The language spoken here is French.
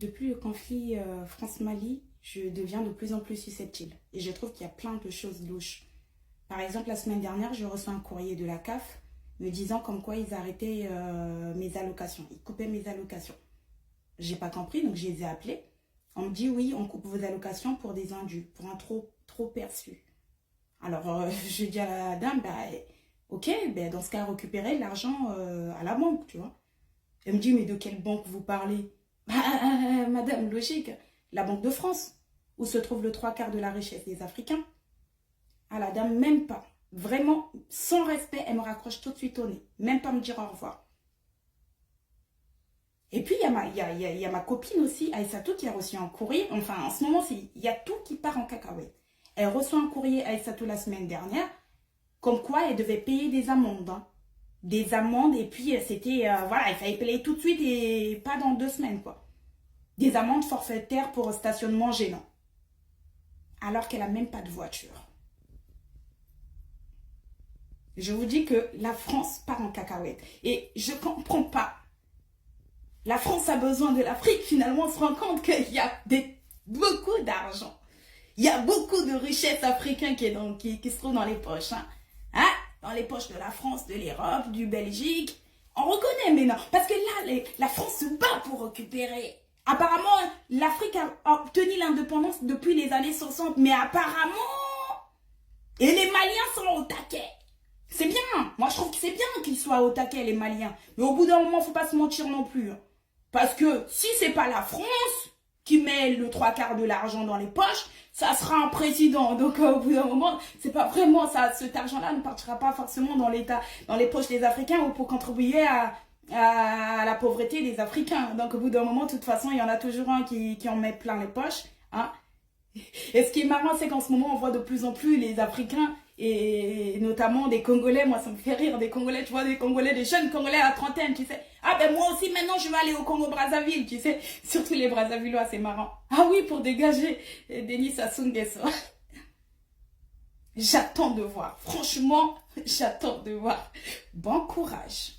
Depuis le conflit France-Mali, je deviens de plus en plus susceptible. Et je trouve qu'il y a plein de choses louches. Par exemple, la semaine dernière, je reçois un courrier de la CAF me disant comme quoi ils arrêtaient mes allocations. Ils coupaient mes allocations. J'ai pas compris, donc je les ai appelés. On me dit oui, on coupe vos allocations pour des indus, pour un trop perçu. Alors, je dis à la dame, bah, ok, ben, dans ce cas, récupérez l'argent à la banque, tu vois. Elle me dit, mais de quelle banque vous parlez? Bah, madame, logique, la Banque de France, où se trouve le trois quarts de la richesse des Africains. Ah, la dame, même pas. Vraiment, sans respect, elle me raccroche tout de suite au nez. Même pas me dire au revoir. Et puis, il y a ma copine aussi, Aïssatou, qui a reçu un courrier. Enfin, en ce moment, il y a tout qui part en cacahuète. Elle reçoit un courrier, Aïssatou, la semaine dernière, comme quoi elle devait payer des amendes. Hein. Des amendes, et puis c'était, voilà, il fallait payer tout de suite et pas dans 2 semaines, quoi. Des amendes forfaitaires pour stationnement gênant. Alors qu'elle n'a même pas de voiture. Je vous dis que la France part en cacahuète. Et je ne comprends pas. La France a besoin de l'Afrique. Finalement, on se rend compte qu'il y a beaucoup d'argent. Il y a beaucoup de richesses africaines qui se trouvent dans les poches. Hein? Dans les poches de la France, de l'Europe, du Belgique. On reconnaît maintenant. Parce que là, la France se bat pour récupérer. Apparemment, l'Afrique a obtenu l'indépendance depuis les années 60. Mais apparemment, et les Maliens sont au taquet. C'est bien. Moi, je trouve que c'est bien qu'ils soient au taquet, les Maliens. Mais au bout d'un moment, il ne faut pas se mentir non plus. Parce que si ce n'est pas la France qui met le trois quarts de l'argent dans les poches, ça sera un président. Donc, au bout d'un moment, c'est pas vraiment ça. Cet argent-là ne partira pas forcément dans l'État, dans les poches des Africains ou pour contribuer à la pauvreté des Africains. Donc, au bout d'un moment, de toute façon, il y en a toujours un qui en met plein les poches. Hein. Et ce qui est marrant, c'est qu'en ce moment, on voit de plus en plus les Africains et notamment des Congolais. Moi, ça me fait rire, des Congolais, tu vois, des Congolais, des jeunes Congolais à la trentaine, tu sais. Ah ben moi aussi, maintenant, je vais aller au Congo-Brazzaville, tu sais. Surtout les Brazzavillois, c'est marrant. Ah oui, pour dégager Denis Sassou Nguesso. J'attends de voir. Franchement, j'attends de voir. Bon courage.